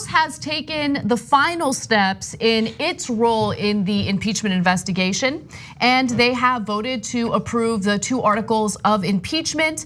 House has taken the final steps in its role in the impeachment investigation, and they have voted to approve the 2 articles of impeachment,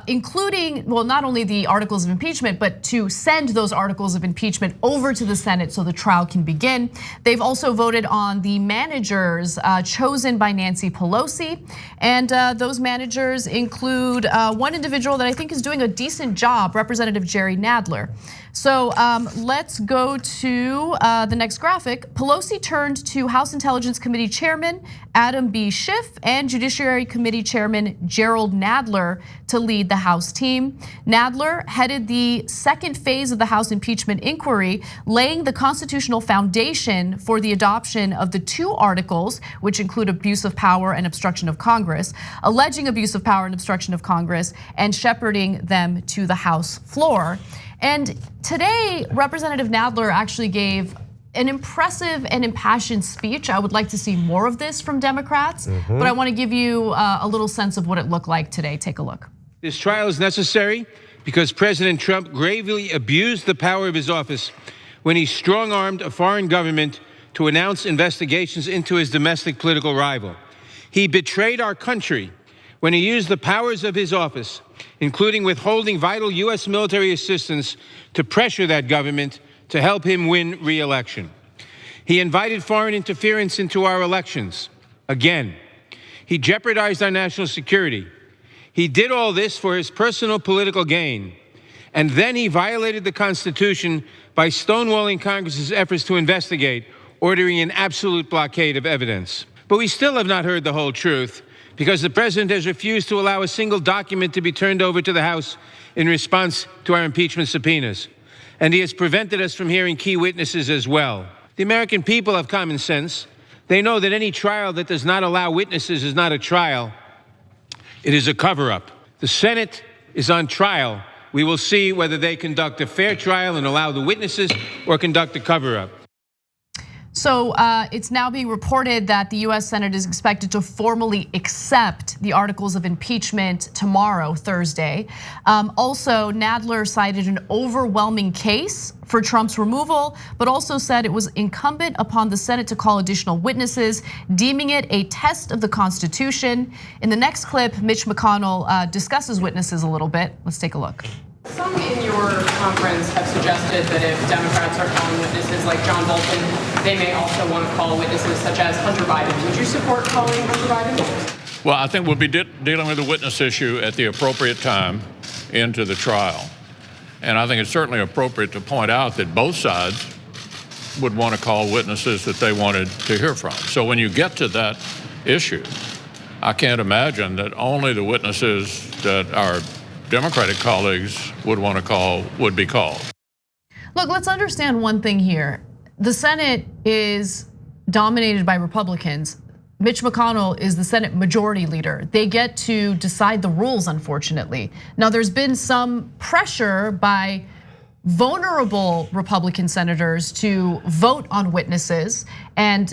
including, well, not only the articles of impeachment, but to send those articles of impeachment over to the Senate so the trial can begin. They've also voted on the managers chosen by Nancy Pelosi, and those managers include one individual that I think is doing a decent job, Representative Jerry Nadler. So let's go to the next graphic. Pelosi turned to House Intelligence Committee Chairman Adam B. Schiff and Judiciary Committee Chairman Gerald Nadler to lead the House team. Nadler headed the second phase of the House impeachment inquiry, laying the constitutional foundation for the adoption of the 2 articles, which include abuse of power and obstruction of Congress, alleging abuse of power and obstruction of Congress, and shepherding them to the House floor. And today, Representative Nadler actually gave an impressive and impassioned speech. I would like to see more of this from Democrats, but I want to give you a little sense of what it looked like today. Take a look. This trial is necessary because President Trump gravely abused the power of his office when he strong-armed a foreign government to announce investigations into his domestic political rival. He betrayed our country when he used the powers of his office, including withholding vital US military assistance, to pressure that government to help him win re-election. He invited foreign interference into our elections. Again, he jeopardized our national security. He did all this for his personal political gain. And then he violated the Constitution by stonewalling Congress's efforts to investigate, ordering an absolute blockade of evidence. But we still have not heard the whole truth, because the president has refused to allow a single document to be turned over to the House in response to our impeachment subpoenas. And he has prevented us from hearing key witnesses as well. The American people have common sense. They know that any trial that does not allow witnesses is not a trial. It is a cover-up. The Senate is on trial. We will see whether they conduct a fair trial and allow the witnesses or conduct a cover-up. So it's now being reported that the US Senate is expected to formally accept the articles of impeachment tomorrow, Thursday. Also, Nadler cited an overwhelming case for Trump's removal, but also said it was incumbent upon the Senate to call additional witnesses, deeming it a test of the Constitution. In the next clip, Mitch McConnell discusses witnesses a little bit. Let's take a look. Some in your conference have suggested that if Democrats are calling witnesses like John Bolton, they may also want to call witnesses such as Hunter Biden. Would you support calling Hunter Biden? Well, I think we'll be dealing with the witness issue at the appropriate time into the trial. And I think it's certainly appropriate to point out that both sides would want to call witnesses that they wanted to hear from. So when you get to that issue, I can't imagine that only the witnesses that our Democratic colleagues would want to call would be called. Look, let's understand one thing here. The Senate is dominated by Republicans. Mitch McConnell is the Senate Majority Leader. They get to decide the rules, unfortunately. Now, there's been some pressure by vulnerable Republican senators to vote on witnesses, and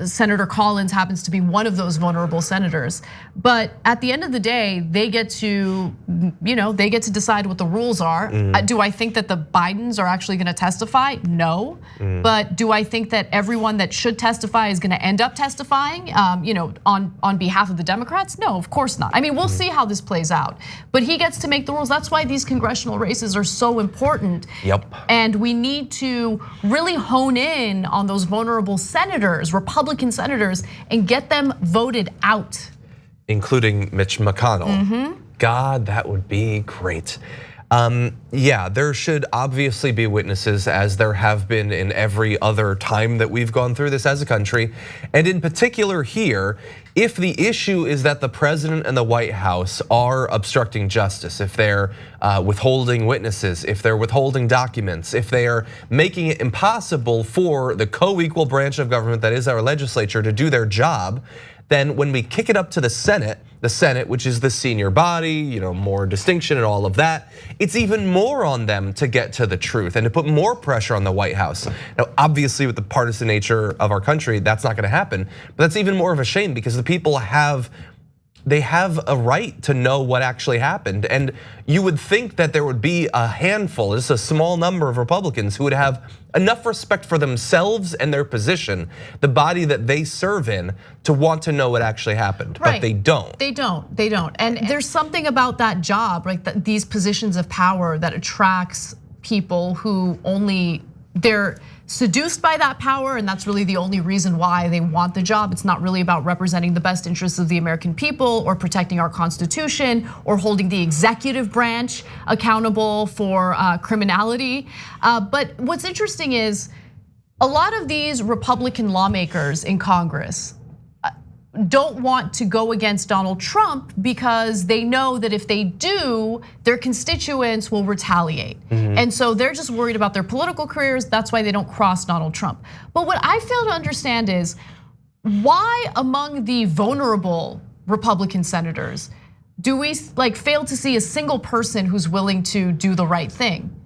Senator Collins happens to be one of those vulnerable senators. But at the end of the day, they get to, they get to decide what the rules are. Do I think that the Bidens are actually going to testify? No. But do I think that everyone that should testify is going to end up testifying, on behalf of the Democrats? No, of course not. I mean, we'll see how this plays out. But he gets to make the rules. That's why these congressional races are so important. Yep. And we need to really hone in on those vulnerable senators, Republican senators, and get them voted out. Including Mitch McConnell. God, that would be great. Yeah, there should obviously be witnesses, as there have been in every other time that we've gone through this as a country. And in particular here, if the issue is that the president and the White House are obstructing justice, if they're withholding witnesses, if they're withholding documents, if they are making it impossible for the co-equal branch of government that is our legislature to do their job, then when we kick it up to the Senate, which is the senior body, more distinction and all of that, it's even more on them to get to the truth and to put more pressure on the White House. Now, obviously with the partisan nature of our country, that's not gonna happen, but that's even more of a shame because the people have they have a right to know what actually happened. And you would think that there would be a handful, just a small number of Republicans who would have enough respect for themselves and their position, the body that they serve in, to want to know what actually happened. Right. But they don't. They don't. And there's something about that job, right? These positions of power that attracts people who they're seduced by that power, and that's really the only reason why they want the job. It's not really about representing the best interests of the American people or protecting our Constitution or holding the executive branch accountable for criminality. But what's interesting is a lot of these Republican lawmakers in Congress don't want to go against Donald Trump because they know that if they do, their constituents will retaliate. And so they're just worried about their political careers. That's why they don't cross Donald Trump. But what I fail to understand is why among the vulnerable Republican senators do we fail to see a single person who's willing to do the right thing?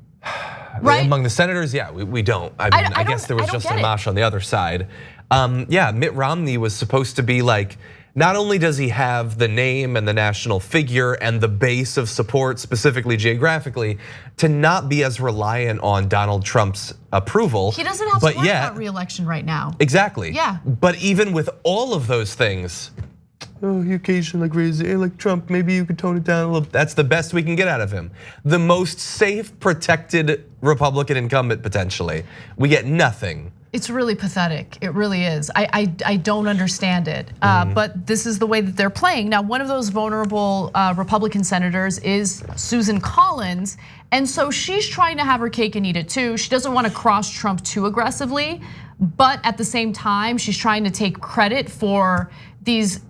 Right? Among the senators, yeah, we don't. I guess there was Justin Amash on the other side. Yeah, Mitt Romney was supposed to be like, not only does he have the name and the national figure and the base of support, specifically geographically, to not be as reliant on Donald Trump's approval. He doesn't have to worry about re-election right now. Exactly. Yeah. But even with all of those things, he occasionally agrees, like Trump, maybe you could tone it down a little. That's the best we can get out of him. The most safe, protected Republican incumbent potentially. We get nothing. It's really pathetic. It really is. I don't understand it. But this is the way that they're playing. Now, one of those vulnerable Republican senators is Susan Collins. And so she's trying to have her cake and eat it too. She doesn't want to cross Trump too aggressively. But at the same time, she's trying to take credit for these,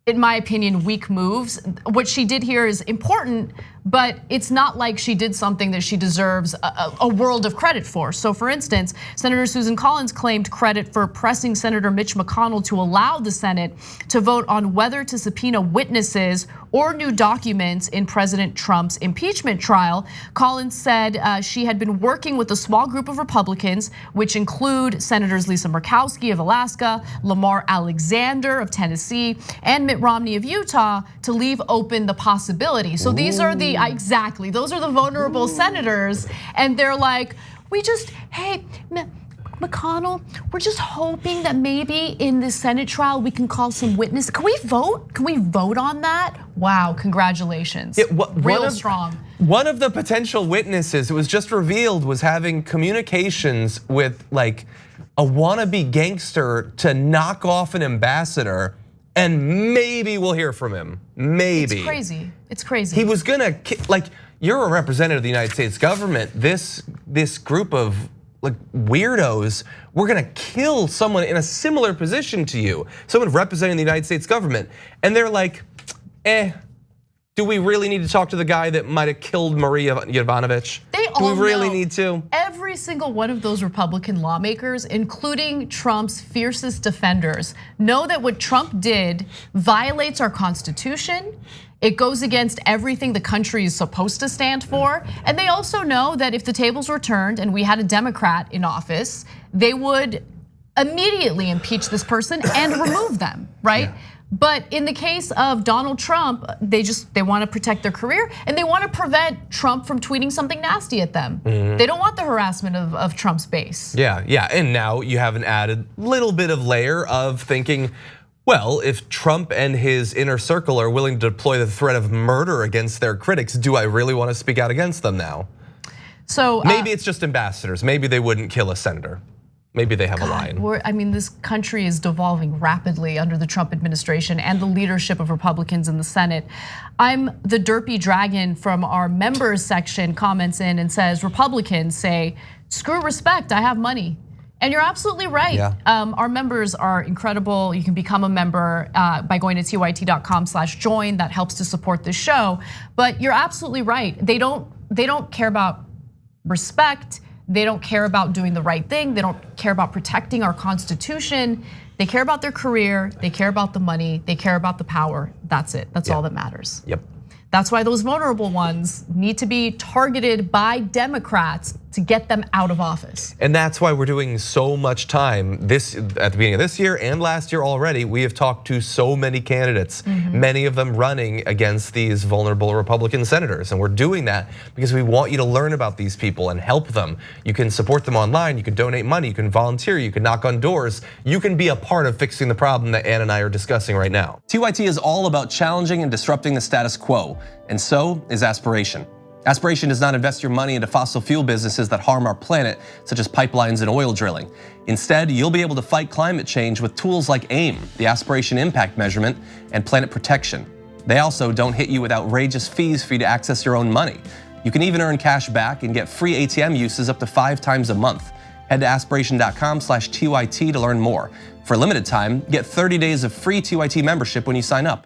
in my opinion, weak moves. What she did here is important, but it's not like she did something that she deserves a world of credit for. So for instance, Senator Susan Collins claimed credit for pressing Senator Mitch McConnell to allow the Senate to vote on whether to subpoena witnesses or new documents in President Trump's impeachment trial. Collins said she had been working with a small group of Republicans, which include Senators Lisa Murkowski of Alaska, Lamar Alexander of Tennessee, and Mitt Romney of Utah, to leave open the possibility. So these are the, exactly, those are the vulnerable senators. And they're like, hey, McConnell, we're just hoping that maybe in the Senate trial we can call some witnesses. Can we vote? Can we vote on that? Wow, congratulations. Real strong. One of the potential witnesses, it was just revealed, was having communications with like a wannabe gangster to knock off an ambassador, and maybe we'll hear from him. Maybe. It's crazy. It's crazy. He was gonna, like, you're a representative of the United States government. This group of like weirdos, we're gonna kill someone in a similar position to you, someone representing the United States government. And they're like, do we really need to talk to the guy that might have killed Maria Yovanovitch? Do we really need to? Every single one of those Republican lawmakers, including Trump's fiercest defenders, know that what Trump did violates our Constitution. It goes against everything the country is supposed to stand for. And they also know that if the tables were turned and we had a Democrat in office, they would immediately impeach this person and remove them, right? Yeah. But in the case of Donald Trump, they want to protect their career and they want to prevent Trump from tweeting something nasty at them. They don't want the harassment of Trump's base. Yeah, and now you have an added little bit of layer of thinking, well, if Trump and his inner circle are willing to deploy the threat of murder against their critics, do I really want to speak out against them now? So maybe it's just ambassadors. Maybe they wouldn't kill a senator. Maybe they have a line. I mean, this country is devolving rapidly under the Trump administration and the leadership of Republicans in the Senate. I'm the Derpy Dragon from our members section comments in and says, Republicans say, screw respect, I have money. And you're absolutely right. Yeah. Our members are incredible. You can become a member by going to tyt.com/join. That helps to support this show. But you're absolutely right. They don't care about respect. They don't care about doing the right thing. They don't care about protecting our Constitution. They care about their career. They care about the money. They care about the power. That's it. That's all that matters. Yep. That's why those vulnerable ones need to be targeted by Democrats to get them out of office. And that's why we're doing so much time at the beginning of this year and last year already. We have talked to so many candidates, many of them running against these vulnerable Republican senators. And we're doing that because we want you to learn about these people and help them. You can support them online, you can donate money, you can volunteer, you can knock on doors. You can be a part of fixing the problem that Ann and I are discussing right now. TYT is all about challenging and disrupting the status quo, and so is Aspiration. Aspiration does not invest your money into fossil fuel businesses that harm our planet, such as pipelines and oil drilling. Instead, you'll be able to fight climate change with tools like AIM, the Aspiration Impact Measurement, and Planet Protection. They also don't hit you with outrageous fees for you to access your own money. You can even earn cash back and get free ATM uses up to 5 times a month. Head to aspiration.com/TYT to learn more. For a limited time, get 30 days of free TYT membership when you sign up.